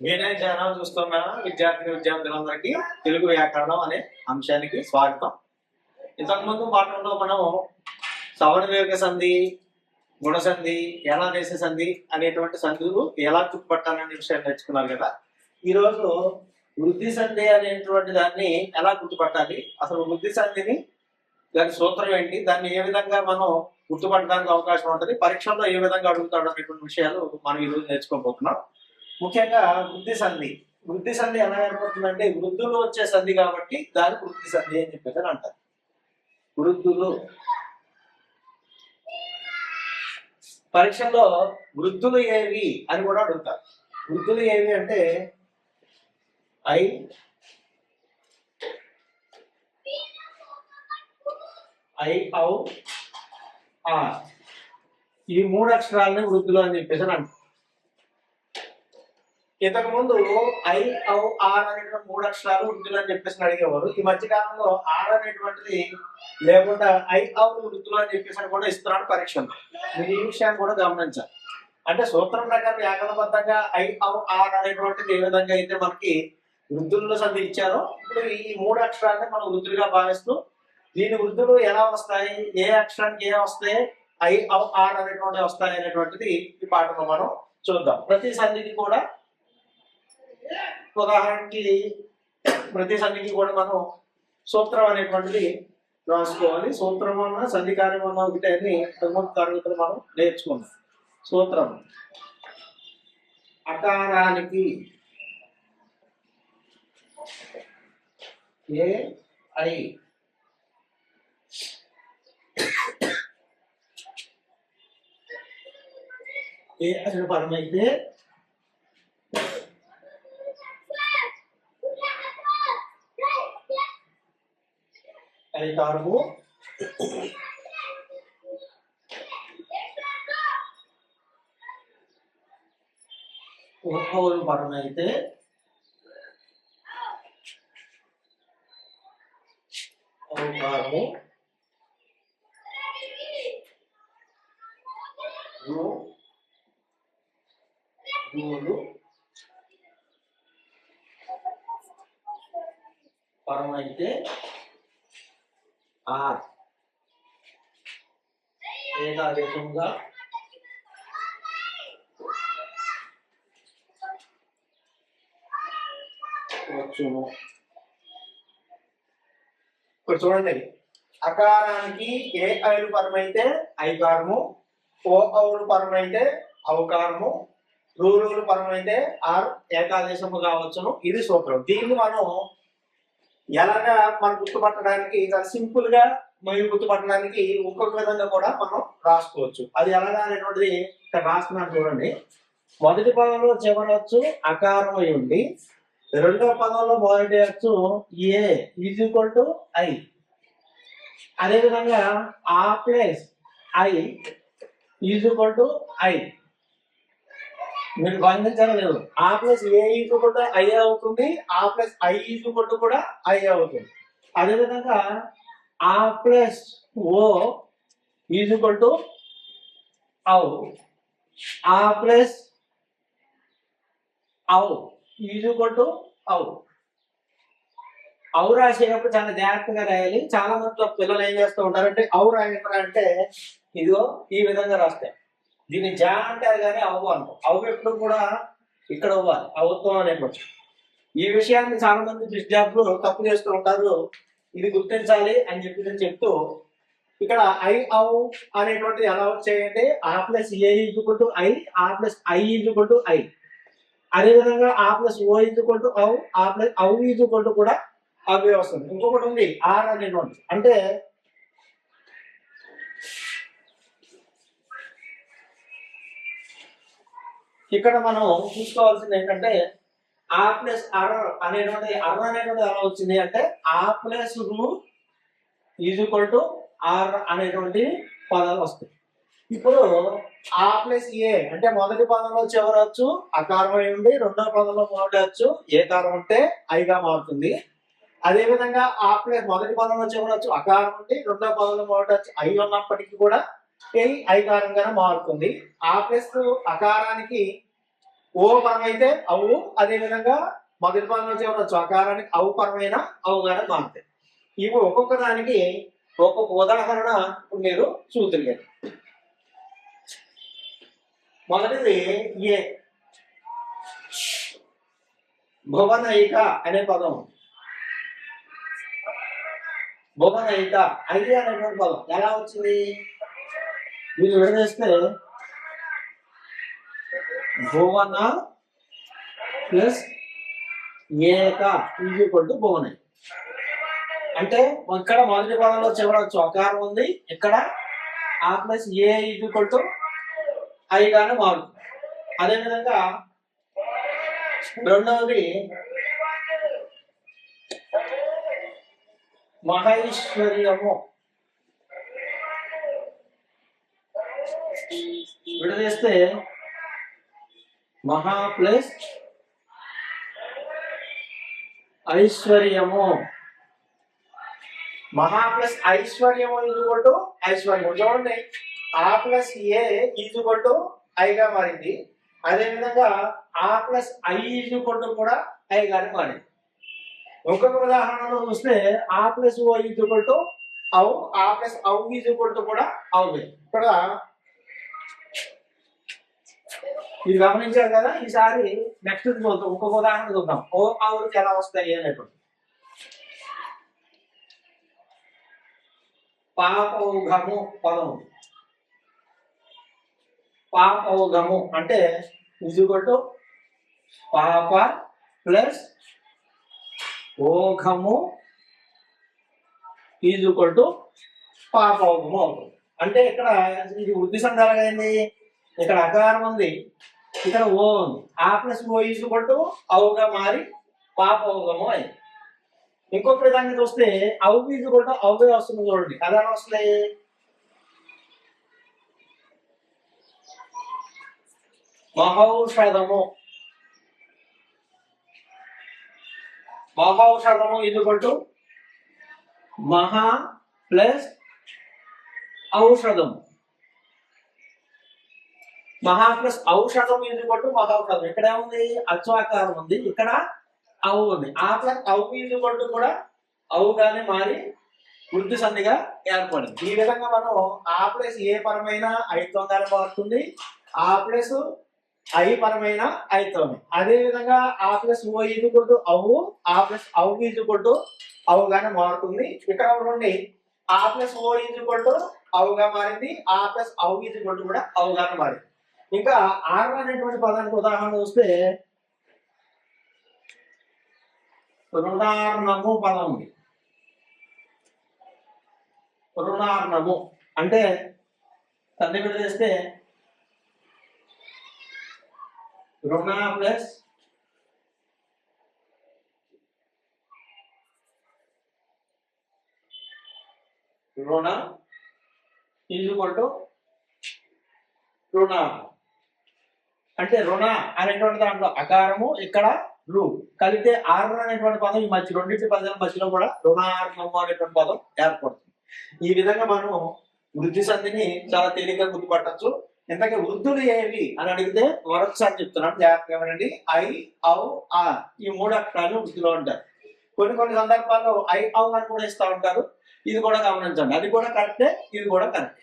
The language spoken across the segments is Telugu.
వినయ్ ఛానల్ చూస్తున్న విద్యార్థులందరికీ తెలుగు వ్యాకరణం అనే అంశానికి స్వాగతం. ఇంతకుముందు పాఠంలో మనం సవర్ణ సంధి, గుణ సంధి, ఎలా దేశ సంధి అనేటువంటి సంధులు ఎలా గుర్తుపట్టాలనే విషయాన్ని నేర్చుకున్నారు కదా. ఈరోజు వృద్ధి సంధి అనేటువంటి దాన్ని ఎలా గుర్తుపట్టాలి, అసలు వృద్ధి సంధిని దాని సూత్రం ఏంటి, దాన్ని ఏ విధంగా మనం గుర్తుపట్టడానికి అవకాశం ఉంటుంది, పరీక్షల్లో ఏ విధంగా అడుగుతాడు అనేటువంటి విషయాలు మనం ఈరోజు నేర్చుకోబోతున్నాం. ముఖ్యంగా వృద్ధి సంధి ఎలా ఏర్పడుతుందంటే వృద్ధులు వచ్చే సంధి కాబట్టి దాని వృద్ధి సంధి అని చెప్పేసి అంటారు. వృద్ధులు పరీక్షల్లో వృద్ధులు ఏవి అని కూడా అడుగుతారు. వృద్ధులు ఏవి అంటే ఐ ఔ ఆర్, ఈ మూడు అక్షరాలని వృద్ధులు అని చెప్పేసి అంటారు. ఇంతకు ముందు ఐ ఔ ఆర్ అనేటువంటి మూడు అక్షరాలు వృద్ధులు అని చెప్పేసి అడిగేవారు. ఈ మధ్య కాలంలో ఆర్ అనేటువంటిది లేకుండా ఐ ఔ వృద్ధులు అని చెప్పేసి కూడా ఇస్తున్నాడు పరీక్షలు. మీరు ఈ విషయాన్ని కూడా గమనించాలి. అంటే సూత్రం ప్రకారం వ్యాకరణబద్ధంగా ఐ ఔ ఆర్ అనేటువంటిది ఏ విధంగా అయితే మనకి వృద్ధుల్లో సంధి ఇచ్చారో, ఇప్పుడు ఈ మూడు అక్షరాన్ని మనం వృద్ధులుగా భావిస్తూ దీని వృద్ధులు ఎలా వస్తాయి, ఏ అక్షరానికి ఏ వస్తాయి, ఐ ఔ ఆర్ అనేటువంటి వస్తాయి అనేటువంటిది ఈ పాఠంలో మనం చూద్దాం. ప్రతి సంధికి కూడా ఉదాహరణకి ప్రతి సంధికి కూడా మనం సూత్రం అనేటువంటిది రాసుకోవాలి. సూత్రం అన్న సంధి కార్యం అన్న ఒకటే అని తరగతులు మనం నేర్చుకున్నాం. సూత్రం అకారానికి ఏ ఐ ఏ అసలు పరమైతే ఐకారము ఔలు పరమైతే ఔకారము రూలు పరమైతే ఆర్ ఏకాదేశంగా వచ్చును. ఇప్పుడు చూడండి, అకారానికి ఏ ఐలు పరమైతే ఐకారము, ఓ ఔలు పరమైతే ఔకారము, రూలు పరమైతే ఆర్ ఏకాదేశము కావచ్చును. ఇది సూత్రం. దీన్ని మనం ఎలాగా మనం గుర్తుపట్టడానికి సింపుల్ గా మీరు గుర్తుపట్టడానికి ఇంకొక విధంగా కూడా మనం రాసుకోవచ్చు. అది ఎలాగా అనేటువంటిది ఇక్కడ రాస్తున్నాను చూడండి. మొదటి పదంలో చివరచ్చు అకారం అయి ఉండి, రెండవ పదంలో మొదటి అచ్చు ఏ ఈజ్ ఈక్వల్ టు ఐ. అదేవిధంగా ఆ plus I is equal to I. మీరు గమనించలేదు, ఆ plus A equal to I అవుతుంది, ఆ ప్లస్ ఐ ఈక్వల్ టు కూడా ఐ అవుతుంది. అదేవిధంగా ఆ ప్లస్ ఓ ఈక్వల్ టు ఔ, ఆ ప్లస్ ఔ ఈక్వల్ టు ఔ. ఔ రాసేటప్పుడు చాలా జాగ్రత్తగా రాయాలి. చాలా మంది పిల్లలు ఏం చేస్తూ ఉంటారంటే ఔ రాయంటే ఇదిగో ఈ విధంగా రాస్తాయి. దీన్ని జా అంటారు కానీ అవ్వ అంటారు. అవ్వ ఎప్పుడు కూడా ఇక్కడ అవ్వాలి, అవుతాం అనేటువంటి ఈ విషయాన్ని చాలా మంది విద్యార్థులు తప్పు చేస్తూ ఉంటారు. ఇది గుర్తించాలి అని చెప్పి చెప్తూ ఇక్కడ ఐ ఔ అనేటువంటిది ఎలా వచ్చాయంటే ఆ plus A equal to I, ఆ plus I equal to I. అదేవిధంగా ఆ ప్లస్ ఓ ఈక్వల్ టు ఔ, ఆ ప్లస్ ఔ ఈక్వల్ టు కూడా అవే వస్తుంది. ఇంకొకటి ఉంది ఆర్ అనేటువంటి, అంటే ఇక్కడ మనం చూసుకోవాల్సింది ఏంటంటే ఆ ప్లస్ అర్ అనేటువంటి ఎలా వచ్చింది అంటే ఆ ప్లస్ రూ ఈజ్ ఈక్వల్ టు ఆర్ అనేటువంటి పదాలు వస్తాయి. ఇప్పుడు ఆ ప్లస్ ఏ అంటే మొదటి పదంలో చివరచ్చు అకారం అయి ఉండి, రెండవ పదంలో మొదటి వచ్చు ఏ కారం ఉంటే ఐగా మారుతుంది. అదేవిధంగా ఆ ప్లస్ మొదటి పదంలో చివరచ్చు అకారం ఉండి, రెండవ పదంలో మొదటి వచ్చు ఐ ఉన్నప్పటికీ కూడా ఐకారంగానే మారుతుంది. ఆ ప్లస్ అకారానికి ఓ పరం అయితే అవు, అదే విధంగా మొదటి పదం నుంచి ఉన్న అకారానికి అవు పరమైన అవుగానే మారుతాయి. ఇవి ఒక్కొక్క దానికి ఒక్కొక్క ఉదాహరణ ఇప్పుడు మీరు చూద్దరు. మొదటిది ఏ, భువనైక అనే పదం. భువనైక ఐదు అనేటువంటి పదం ఎలా వచ్చింది? మీరు విడదీస్తే భువన ప్లస్ ఏక ఈక్వల్ టు భువనై. అంటే ఇక్కడ మొదటి పదంలో చివర చకారం ఉంది, ఇక్కడ ఆ ప్లస్ ఏ ఈక్వల్ టు ఐగానే మారుతుంది. అదేవిధంగా రెండవది మహైశ్వర్యము. విడదీస్తే మహా ప్లస్ ఐశ్వర్యము. మహా ప్లస్ ఐశ్వర్యము ఈక్వల్ టు ఐశ్వర్యము. చూడండి, ఆ ప్లస్ ఏ ఈక్వల్ టు ఐగా మారింది. అదేవిధంగా ఆ ప్లస్ ఐ ఈక్వల్ టు కూడా ఐగానే మారింది. ఒక్కొక్క ఉదాహరణలో చూస్తే ఆ ప్లస్ ఓ ఈక్వల్ టు అవు, ఆ ప్లస్ అవు ఈక్వల్ టు కూడా అవు. ఇక్కడ ఇది గమనించారు కదా. ఈసారి నెక్స్ట్ చూద్దాం, ఇంకొక ఉదాహరణ చూద్దాం. ఓ అవుకి ఎలా వస్తాయి అనేటువంటి. పాపౌఘము పదం. పాపౌఘము అంటే ఈక్వల్ టు పాప ప్లస్ ఓఘము ఈక్వల్ టు పాపౌఘము అవుతుంది. అంటే ఇక్కడ ఇది వృద్ధి సందర్భమైంది. ఇక్కడ అకారం ఉంది, ఇక్కడ ఓ ఉంది. ఆ ప్లస్ ఓ ఈక్వల్ టు అవుగా మారి పాపౌఘము అయింది. ఇంకొక విధంగా చూస్తే అవు ఈక్వల్ టు అవుగే వస్తుంది. చూడండి, అదే వస్తుంది. మహౌషధము. మహౌషధము ఈక్వల్ టు మహా ప్లస్ ఔషధము. మహా ప్లస్ ఔషధం ఈక్వల్ టు మహౌషధం. ఇక్కడ ఏముంది? అచ్వాకారం ఉంది, ఇక్కడ అవు ఉంది. ఆ ప్లస్ అవు ఈక్వల్ టు కూడా అవుగానే మారి వృద్ధి సంధిగా ఏర్పడింది. ఈ విధంగా మనం ఆ ప్లస్ ఏ పరమైన ఐత్వంగానే మారుతుంది, ఆ ప్లస్ ఐ పరమైన ఐత్వం. అదే విధంగా ఆ ప్లస్ ఓ ఈక్వల్ టు అవు, ఆ ప్లస్ అవు ఈక్వల్ టు అవుగానే మారుతుంది. ఇక్కడ నుండి ఆ ప్లస్ ఓ ఈక్వల్ టు అవుగా మారింది, ఆ ప్లస్ అవు ఈక్వల్ టు కూడా అవుగానే మారింది. ఇంకా ఆర్ అనేటువంటి పదానికి ఉదాహరణ చూస్తే రుణార్ణము పదం ఉంది. రుణార్ణము అంటే తల్లి విడ చేస్తే రుణ ప్లస్ రుణ ఈక్వల్ టు రుణ. అంటే రుణ అనేటువంటి దాంట్లో అకారము, ఇక్కడ రు కలిపితే ఆరు అనేటువంటి పదం ఈ మధ్య రెండింటి పదాల మధ్యలో కూడా రుణార్ణము అనేటువంటి పదం ఏర్పడుతుంది. ఈ విధంగా మనం వృద్ధి సంధిని చాలా తేలిగ్గా గుర్తుపట్టచ్చు. ఇంతకీ వృద్ధులు ఏవి అని అడిగితే మరొకసారి చెప్తున్నాను, జాగ్రత్తగా వినండి. ఐ, ఔ, ఆ ఈ మూడు అక్షరాలు వృద్ధిలో ఉంటారు. కొన్ని సందర్భాల్లో ఐ, ఔ అని కూడా ఇస్తా ఉంటారు. ఇది కూడా గమనించండి, అది కూడా కరెక్టే, ఇది కూడా కరెక్ట్.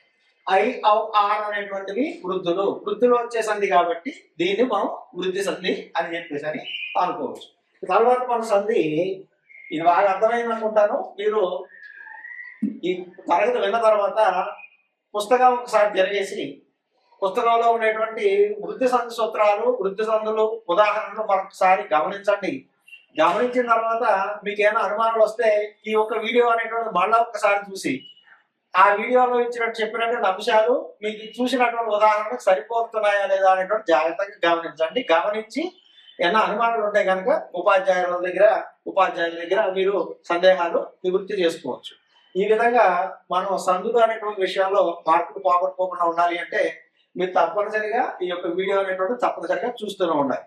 ఐ, ఔ, ఆర్ అనేటువంటివి వృద్ధులు. వృద్ధులు వచ్చే సంధి కాబట్టి దీన్ని మనం వృద్ధి సంధి అని చెప్పేసి అని అనుకోవచ్చు. తర్వాత మన సంధి ఇది బాగా అర్థమైంది అనుకుంటాను. మీరు ఈ తరగతి విన్న తర్వాత పుస్తకం ఒకసారి జరిగేసి పుస్తకంలో ఉండేటువంటి వృద్ధి సంధి సూత్రాలు, వృద్ధి సంధులు ఉదాహరణలు మరొకసారి గమనించండి. గమనించిన తర్వాత మీకు ఏమైనా అనుమానాలు వస్తే ఈ యొక్క వీడియో అనేటువంటి మళ్ళా ఒకసారి చూసి ఆ వీడియోలో ఇచ్చినట్టు చెప్పినటువంటి అంశాలు మీకు చూసినటువంటి ఉదాహరణకు సరిపోతున్నాయా లేదా అనేటువంటి జాగ్రత్తగా గమనించండి. గమనించి ఏమైనా అనుమానాలు ఉంటే కనుక ఉపాధ్యాయుల దగ్గర మీరు సందేహాలు నివృత్తి చేసుకోవచ్చు. ఈ విధంగా మనం సందులు అనేటువంటి విషయాల్లో మార్పులు పోగొట్టుకోకుండా ఉండాలి అంటే మీరు తప్పనిసరిగా ఈ యొక్క వీడియో అనేటువంటి తప్పనిసరిగా చూస్తూనే ఉండాలి.